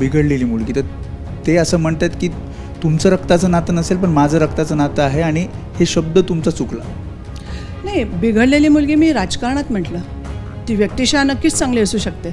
बिघडलेली मुलगी, तर ते असं म्हणतात की तुमचं रक्ताचं नातं नसेल पण माझं रक्ताचं नातं आहे आणि हे शब्द तुमचा चुकला. नाही, बिघडलेली मुलगी मी राजकारणात म्हटलं. ती व्यक्तिशः नक्कीच चांगली असू शकते.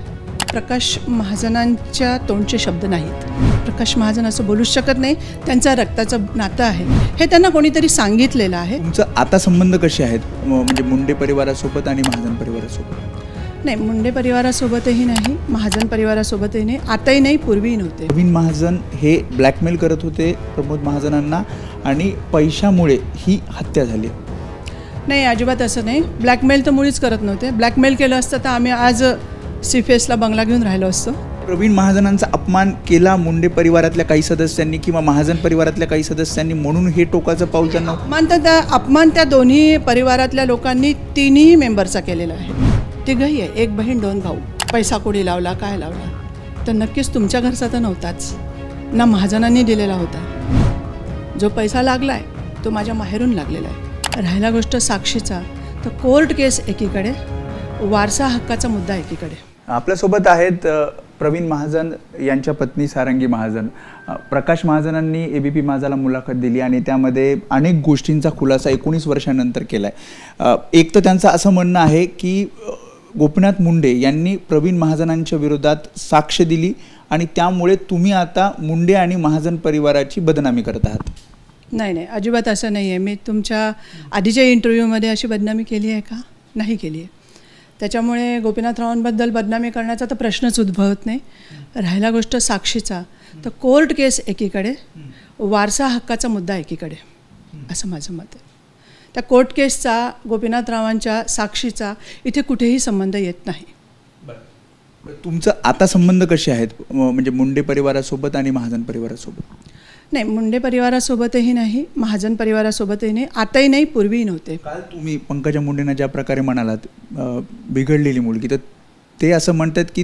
प्रकाश महाजनांच्या तोंडचे शब्द नाहीत. प्रकाश महाजन असं बोलूच शकत नाही. त्यांचा रक्ताचं नातं आहे हे त्यांना कोणीतरी सांगितलेलं आहे. तुमचं आता संबंध कसे आहेत, म्हणजे मुंडे परिवारासोबत आणि महाजन परिवारासोबत? नाही, मुंडे परिवारासोबतही नाही, महाजन परिवारासोबतही नाही, आताही नाही, पूर्वीही नव्हते. प्रवीण महाजन हे ब्लॅकमेल करत होते प्रमोद महाजनांना आणि पैशामुळे ही हत्या झाली. नाही, अजिबात असं नाही. ब्लॅकमेल तर मुळीच करत नव्हते. ब्लॅकमेल केलं असतं तर आम्ही आज सीफेसला बंगला घेऊन राहिलो असतो. प्रवीण महाजनांचा अपमान केला मुंडे परिवारातल्या काही सदस्यांनी किंवा महाजन परिवारातल्या काही सदस्यांनी, म्हणून हे टोकाचं पाऊल त्यांना. अपमान त्या दोन्ही परिवारातल्या लोकांनी तिन्ही मेंबरचा केलेला आहे. तिघही आहे, एक बहीण दोन भाऊ. पैसा कोणी लावला, काय लावला, तर नक्कीच तुमच्या घरचा तर नव्हताच ना, महाजनांनी दिलेला होता. जो पैसा लागला आहे तो माझ्या माहेरून लागलेला आहे. राहिला गोष्ट साक्षीचा, तर कोर्ट केस एकीकडे, वारसा हक्काचा मुद्दा एकीकडे. आपल्यासोबत आहेत प्रवीण महाजन यांच्या पत्नी सारंगी महाजन. प्रकाश महाजनांनी ABP माझाला मुलाखत दिली आणि त्यामध्ये अनेक गोष्टींचा खुलासा 19 वर्षांनंतर केला आहे. एक तर त्यांचं असं म्हणणं आहे की गोपीनाथ मुंडे यांनी प्रवीण महाजनांच्या विरोधात साक्ष दिली आणि त्यामुळे तुम्ही आता मुंडे आणि महाजन परिवाराची बदनामी करत आहात. नाही, अजिबात असं नाही आहे. मी तुमच्या आधीच्या इंटरव्ह्यूमध्ये अशी बदनामी केली आहे का? नाही केली आहे. त्याच्यामुळे गोपीनाथरावांबद्दल बदनामी करण्याचा तर प्रश्नच उद्भवत नाही. राहिला गोष्ट साक्षीचा, तर कोर्ट केस एकीकडे, वारसा हक्काचा मुद्दा एकीकडे, असं माझं मत आहे. त्या कोर्ट केसचा, गोपीनाथरावांच्या, साक्षीचा इथे कुठेही संबंध येत नाही. तुमचं आता संबंध कसे आहेत, म्हणजे मुंडे परिवारासोबत आणि महाजन परिवारासोबत? नाही, मुंडे परिवारासोबतही नाही, महाजन परिवारासोबतही नाही, आताही नाही, पूर्वीही नव्हते. काल तुम्ही पंकजा मुंडेंना ज्या प्रकारे म्हणालात बिघडलेली मुलगी, तर ते असं म्हणतात की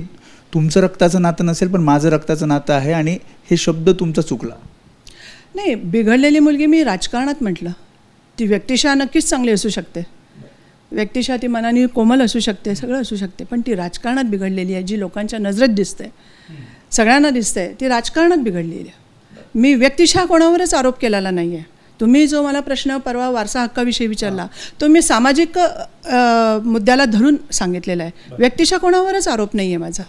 तुमचं रक्ताचं नातं नसेल पण माझं रक्ताचं नातं आहे आणि हे शब्द तुमचा चुकला. नाही, बिघडलेली मुलगी मी राजकारणात म्हटलं. ती व्यक्तिशः नक्कीच चांगली असू शकते. व्यक्तिशः ती मनाने कोमल असू शकते, सगळं असू शकते, पण ती राजकारणात बिघडलेली आहे. जी लोकांच्या नजरेत दिसते, सगळ्यांना दिसते, ती राजकारणात बिघडलेली आहे. मी व्यक्तिशः कोणावरच आरोप केलेला नाही आहे. तुम्ही जो मला प्रश्न परवा वारसा हक्काविषयी विचारला, तो मी सामाजिक मुद्द्याला धरून सांगितलेला आहे. व्यक्तिशः कोणावरच आरोप नाही आहे माझा.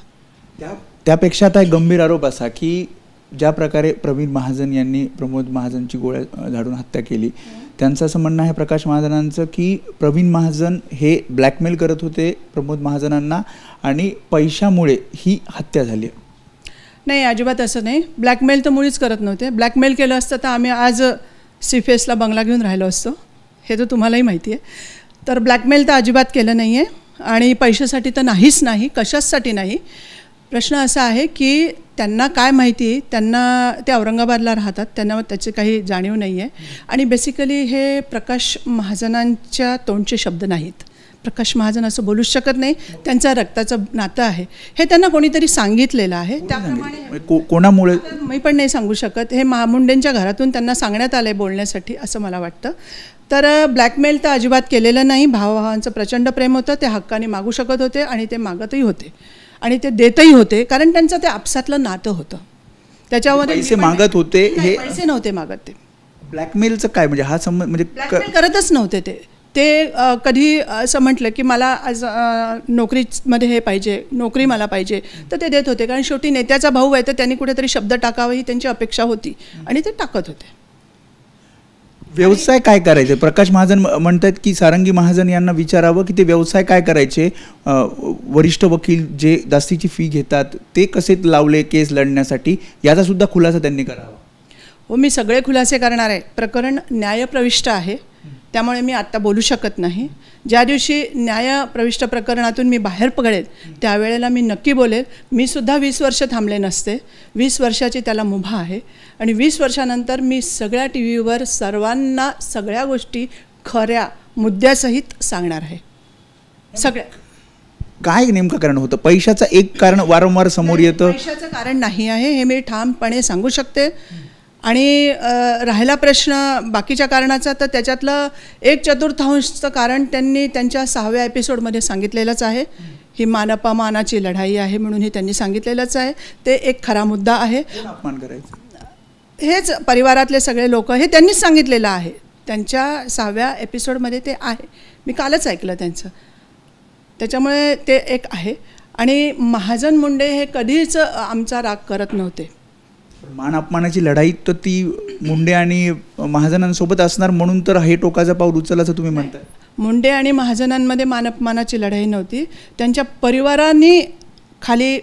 त्यापेक्षा आता एक गंभीर आरोप असा की ज्या प्रकारे प्रवीण महाजन यांनी प्रमोद महाजनची गोळ्या झाडून हत्या केली, त्यांचं असं म्हणणं आहे प्रकाश महाजनांचं की प्रवीण महाजन हे ब्लॅकमेल करत होते प्रमोद महाजनांना आणि पैशामुळे ही हत्या झाली. नाही, अजिबात असं नाही. ब्लॅकमेल तर मुळीच करत नव्हते. ब्लॅकमेल केलं असतं तर आम्ही आज सीफेसला बंगला घेऊन राहिलो असतो. हे तर तुम्हालाही माहिती आहे. तर ब्लॅकमेल तर अजिबात केलं नाही आहे आणि पैशासाठी तर नाहीच नाही, कशाचसाठी नाही. प्रश्न असा आहे की त्यांना काय माहिती, त्यांना ते औरंगाबादला राहतात, त्यांना त्याची काही जाणीव नाही आहे. आणि बेसिकली हे प्रकाश महाजनांच्या तोंडचे शब्द नाहीत. प्रकाश महाजन असं बोलूच शकत नाही. त्यांचा रक्ताचं नातं आहे हे त्यांना कोणीतरी सांगितलेलं आहे. त्याप्रमाणे कोणामुळे मी पण नाही सांगू शकत. हे मुंडेंच्या घरातून त्यांना सांगण्यात आलं आहे बोलण्यासाठी, असं मला वाटतं. तर ब्लॅकमेल तर अजिबात केलेलं नाही. भावाभावांचं प्रचंड प्रेम होतं. ते हक्काने मागू शकत होते आणि ते मागतही होते आणि ते देतही होते, कारण त्यांचं ते आपसातलं नातं होतं. त्याच्यावर पैसे मागत होते, हे पैसे नव्हते मागत. ते ब्लॅकमेलचं काय, म्हणजे हा संबंध म्हणजे ब्लॅकमेल करतच नव्हते. ते कधी असं म्हटलं की मला आज नोकरीमध्ये हे पाहिजे, नोकरी मला पाहिजे, तर ते देत होते. कारण शेवटी नेत्याचा भाऊ आहे तर त्यांनी कुठेतरी शब्द टाकावा ही त्यांची अपेक्षा होती आणि ते टाकत होते. व्यवसाय काय करायचे? प्रकाश महाजन म्हणतात की सारंगी महाजन यांना विचारावं की ते व्यवसाय काय करायचे. वरिष्ठ वकील जे जास्तीची फी घेतात ते कसे लावले केस लढण्यासाठी, याचा सुद्धा खुलासा त्यांनी करावा. हो, मी सगळे खुलासे करणार आहे. प्रकरण न्यायप्रविष्ट आहे, त्यामुळे मी आत्ता बोलू शकत नाही. ज्या दिवशी न्यायप्रविष्ट प्रकरणातून मी बाहेर पडेल त्यावेळेला मी नक्की बोलेल. मी सुद्धा 20 वर्ष थांबले नसते. 20 वर्षाची त्याला मुभा आहे आणि 20 वर्षानंतर मी सगळ्या TVवर सर्वांना सगळ्या गोष्टी खऱ्या मुद्द्यासहित सांगणार आहे. सगळ्या काय नेमकं कारण होतं? पैशाचं एक कारण वारंवार समोर येतं. पैशाचं कारण नाही आहे हे मी ठामपणे सांगू शकते. आणि राहिला प्रश्न बाकीच्या कारणाचा, तर त्याच्यातलं 1/4 कारण त्यांनी त्यांच्या 6व्या एपिसोडमध्ये सांगितलेलंच आहे. ही मानापमानाची लढाई आहे म्हणून त्यांनी सांगितलेलंच आहे. ते एक खरा मुद्दा आहे. अपमान करायचा हेच परिवारातले सगळे लोक हे त्यांनीच सांगितलेलं आहे. त्यांच्या 6व्या एपिसोडमध्ये ते आहे. मी कालच ऐकलं त्यांचं. त्याच्यामुळे ते एक आहे. आणि महाजन मुंडे हे कधीच आमचा राग करत नव्हते. मान अपमानाची लढाई तर ती मुंडे आणि महाजनांसोबत असणार म्हणून तर हे टोकाचं पाऊल उचललं असं तुम्ही म्हणताय. मुंडे आणि महाजनांमध्ये मान अपमानाची लढाई नव्हती. त्यांच्या परिवारांनी खाली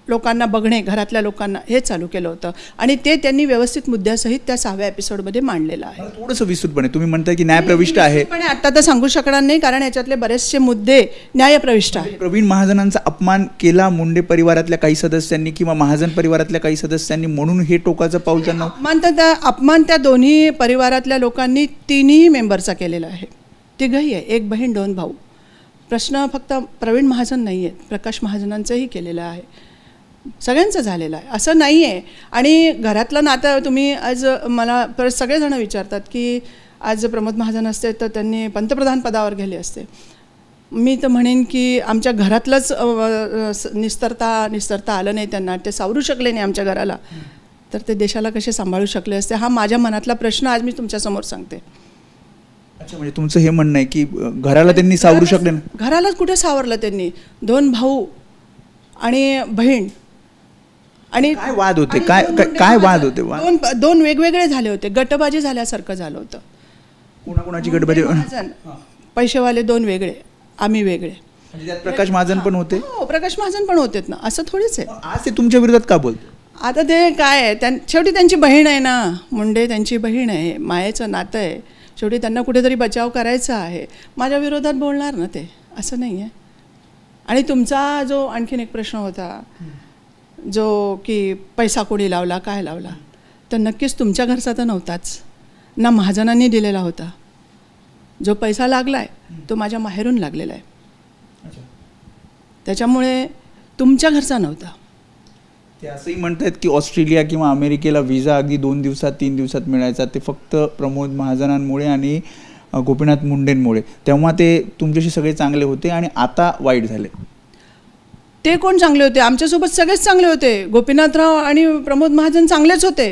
लोकांना बघणे, घरातल्या लोकांना हे चालू केलं होतं आणि ते त्यांनी व्यवस्थित मुद्द्यासहित त्या 6व्या एपिसोडमध्ये मांडलेलं आहे. थोडंसं विस्तृतपणे तुम्ही म्हणताय की न्यायप्रविष्ट आहे. पण आता तर सांगू शकणार नाही कारण याच्यातले बरेचसे मुद्दे न्यायप्रविष्ट आहेत. प्रवीण महाजनांचा अपमान केला मुंडे परिवारातल्या काही सदस्यांनी किंवा महाजन परिवारातल्या काही सदस्यांनी म्हणून हे टोकाचं पाऊल त्यांना अपमान त्या दोन्ही परिवारातल्या लोकांनी 3ही मेंबरचा केलेला आहे. तिघही आहे, एक बहीण 2 भाऊ. प्रश्न फक्त प्रवीण महाजन नाही आहेत, प्रकाश महाजनांचंही केलेलं आहे. सगळ्यांचं झालेलं आहे असं नाही आहे. आणि घरातलं नातं तुम्ही आज मला परत सगळेजण विचारतात की आज प्रमोद महाजन असते तर त्यांनी पंतप्रधान पदावर गेले असते. मी तर म्हणेन की आमच्या घरातलंच निस्तरता आलं नाही त्यांना, ते सावरू शकले नाही आमच्या घराला, तर ते देशाला कसे सांभाळू शकले असते. हा माझ्या मनातला प्रश्न आज मी तुमच्यासमोर सांगते. अच्छा, म्हणजे तुमचं हे म्हणणं आहे की घराला त्यांनी सावरू शकले ना? घरालाच कुठे सावरलं त्यांनी? 2 भाऊ आणि बहीण. आणि काय वाद होते? काय वाद होते? दोन वेगवेगळे झाले होते. गटबाजी झाल्यासारखं झालं होतं. कोणाकोणाची गटबाजी? पैसेवाले 2 वेगळे, आम्ही वेगळे. म्हणजे त्यात प्रकाश महाजन पण होते? हो, प्रकाश महाजन पण होते ना. असं थोडीच आहे. आज ते तुमच्या विरोधात का बोलते? आता ते काय आहे, शेवटी त्यांची बहीण आहे ना. मुंडे त्यांची बहीण आहे, मायेचं नातं आहे. शेवटी त्यांना कुठेतरी बचाव करायचा आहे. माझ्या विरोधात बोलणार ना ते, असं नाही आहे. आणि तुमचा जो आणखीन एक प्रश्न होता जो की पैसा कोणी लावला, काय लावला, तर नक्कीच तुमच्या घरचा तर नव्हताच ना, महाजनांनी दिलेला होता. जो पैसा लागला आहे तो माझ्या माहेरून लागलेला आहे. त्याच्यामुळे तुमच्या घरचा नव्हता. ते असंही म्हणतात की ऑस्ट्रेलिया किंवा अमेरिकेला व्हिसा अगदी 2 दिवसात 3 दिवसात मिळायचा, ते फक्त प्रमोद महाजनांमुळे आणि गोपीनाथ मुंडेंमुळे. तेव्हा ते तुमच्याशी सगळे चांगले होते आणि आता वाईट झाले. ते कोण चांगले होते? आमच्यासोबत सगळेच चांगले होते. गोपीनाथराव आणि प्रमोद महाजन चांगलेच होते.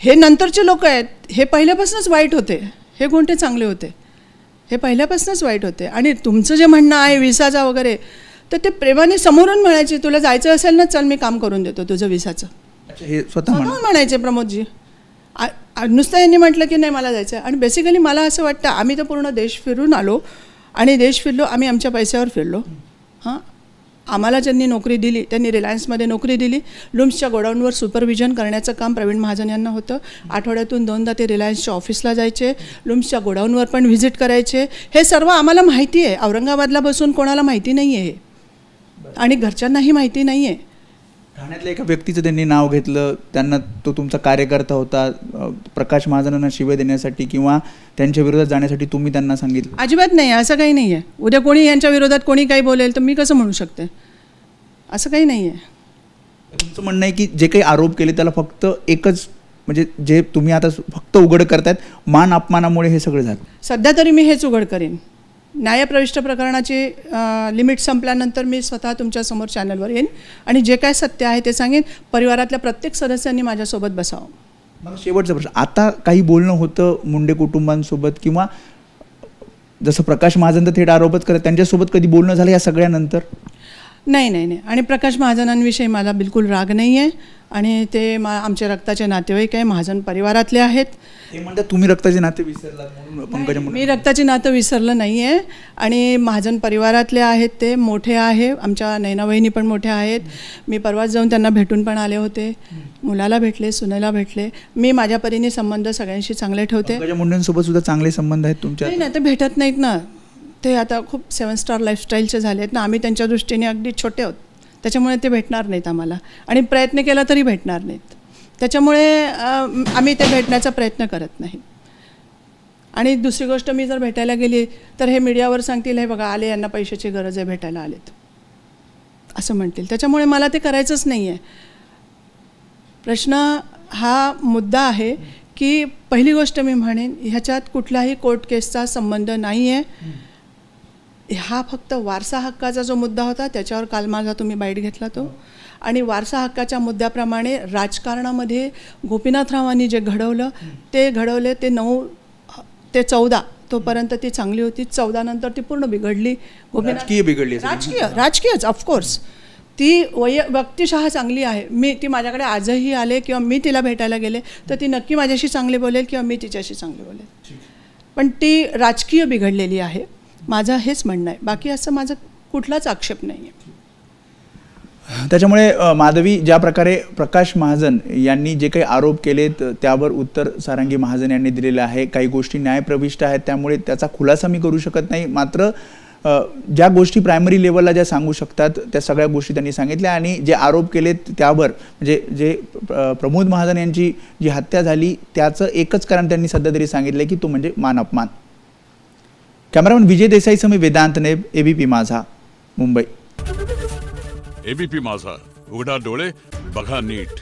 हे नंतरचे लोक आहेत. हे पहिल्यापासूनच वाईट होते. हे कोणते चांगले होते? हे पहिल्यापासूनच वाईट होते. आणि तुमचं जे म्हणणं आहे विसाचा वगैरे, तर ते प्रेमाने समोरून म्हणायचे, तुला जायचं असेल ना चल मी काम करून देतो तुझं विसाचं. हे स्वतः म्हणायचे प्रमोदजी. नुसतं यांनी म्हटलं की नाही मला जायचं. आणि बेसिकली मला असं वाटतं आम्ही तर पूर्ण देश फिरून आलो आणि देश फिरलो आम्ही आमच्या पैशावर फिरलो. हां, आम्हाला ज्यांनी नोकरी दिली त्यांनी रिलायन्समध्ये नोकरी दिली. लुम्सच्या गोडाऊनवर सुपरविजन करण्याचं काम प्रवीण महाजन यांना होतं. आठवड्यातून 2दा ते रिलायन्सच्या ऑफिसला जायचे, लुम्सच्या गोडाऊनवर पण व्हिजिट करायचे. हे सर्व आम्हाला माहिती आहे. औरंगाबादला बसून कोणाला माहिती नाही आहे आणि घरच्यांनाही माहिती नाही आहे. ठाण्यातल्या एका व्यक्तीचं त्यांनी नाव घेतलं, त्यांना तो तुमचा कार्यकर्ता होता. प्रकाश महाजनांना शिवे देण्यासाठी किंवा त्यांच्या विरोधात जाण्यासाठी तुम्ही त्यांना सांगितलं? अजिबात नाही, असं काही नाही आहे. उद्या कोणी यांच्या विरोधात कोणी काही बोलेल तर मी कसं म्हणू शकते? असं काही नाही आहे. तुमचं म्हणणं आहे की जे काही आरोप केले त्याला फक्त एकच, म्हणजे जे तुम्ही आता फक्त उघड करतायत, मान अपमानामुळे हे सगळं झालं. सध्या तरी मी हेच उघड करीन. न्यायप्रविष्ट प्रकरणाची लिमिट संपल्यानंतर मी स्वतः तुमच्यासमोर चॅनलवर येईन आणि जे काय सत्य आहे ते सांगेन. परिवारातल्या प्रत्येक सदस्यांनी माझ्यासोबत बसावं. मला शेवटचा प्रश्न, आता काही बोलणं होतं मुंडे कुटुंबांसोबत किंवा जसं प्रकाश महाजन तर थेट आरोपच करत, त्यांच्यासोबत कधी बोलणं झालं या सगळ्यानंतर? नाही. आणि प्रकाश महाजनांविषयी मला बिलकुल राग नाही आहे आणि ते आमचे रक्ताचे नातेवाईक आहे, महाजन परिवारातले आहेत. ते म्हणतात तुम्ही रक्ताचे नाते विसरलात म्हणून पंकजा मुंडे. मी रक्ताचे नातं विसरलं नाही आहे आणि महाजन परिवारातले आहेत, ते मोठे आहे. आमच्या नैनावहिनी पण मोठ्या आहेत. मी परवाच जाऊन त्यांना भेटून पण आले होते. मुलाला भेटले, सुनेला भेटले. मी माझ्या परीने संबंध सगळ्यांशी चांगले ठेवते. पंकजा मुंडेंसोबत सुद्धा चांगले संबंध आहेत तुमच्या? नाही, ते भेटत नाहीत ना. ते आता खूप 7 स्टार लाईफस्टाईलचे झाले आहेत ना. आम्ही त्यांच्या दृष्टीने अगदी छोटे आहोत, त्याच्यामुळे ते भेटणार नाहीत आम्हाला आणि प्रयत्न केला तरी भेटणार नाहीत. त्याच्यामुळे आम्ही ते भेटण्याचा प्रयत्न करत नाही. आणि दुसरी गोष्ट, मी जर भेटायला गेली तर हे मीडियावर सांगतील हे बघा आले, यांना पैशाची गरज आहे, भेटायला आलेत असं म्हणतील. त्याच्यामुळे मला ते करायचंच नाही आहे. प्रश्न हा मुद्दा आहे की पहिली गोष्ट मी म्हणेन ह्याच्यात कुठलाही कोर्ट केसचा संबंध नाही आहे. हा फक्त वारसा हक्काचा जो मुद्दा होता त्याच्यावर काल माझा तुम्ही बाईट घेतला तो, आणि वारसा हक्काच्या मुद्द्याप्रमाणे राजकारणामध्ये गोपीनाथरावांनी जे घडवलं ते घडवले, ते 9 ते 14 तोपर्यंत ती चांगली होती, 14 नंतर ती पूर्ण बिघडली. राजकीय बिघडली. राजकीयच ऑफकोर्स. ती व्यक्तिशः चांगली आहे, मी ती माझ्याकडे आजही आले किंवा मी तिला भेटायला गेले तर ती नक्की माझ्याशी चांगली बोलेल किंवा मी तिच्याशी चांगली बोलेल, पण ती राजकीय बिघडलेली आहे, माझं हेच म्हणणं आहे. बाकी असं माझं कुठलाच आक्षेप नाही आहे. त्याच्यामुळे माधवी, ज्या प्रकारे प्रकाश महाजन यांनी जे काही आरोप केलेत त्यावर उत्तर सारंगी महाजन यांनी दिलेलं आहे. काही गोष्टी न्यायप्रविष्ट आहेत त्यामुळे त्याचा खुलासा मी करू शकत नाही, मात्र ज्या गोष्टी प्रायमरी लेवलला ज्या सांगू शकतात त्या सगळ्या गोष्टी त्यांनी सांगितल्या. आणि जे आरोप केलेत त्यावर म्हणजे जे प्रमोद महाजन यांची जी हत्या झाली त्याचं एकच कारण त्यांनी सध्या तरी सांगितलं की तो म्हणजे मान अपमान. कॅमेरामन विजय देसाईसह मी वेदांत नेब, एबीपी माझा, मुंबई. एबीपी माझा, उघडा डोळे बघा नीट.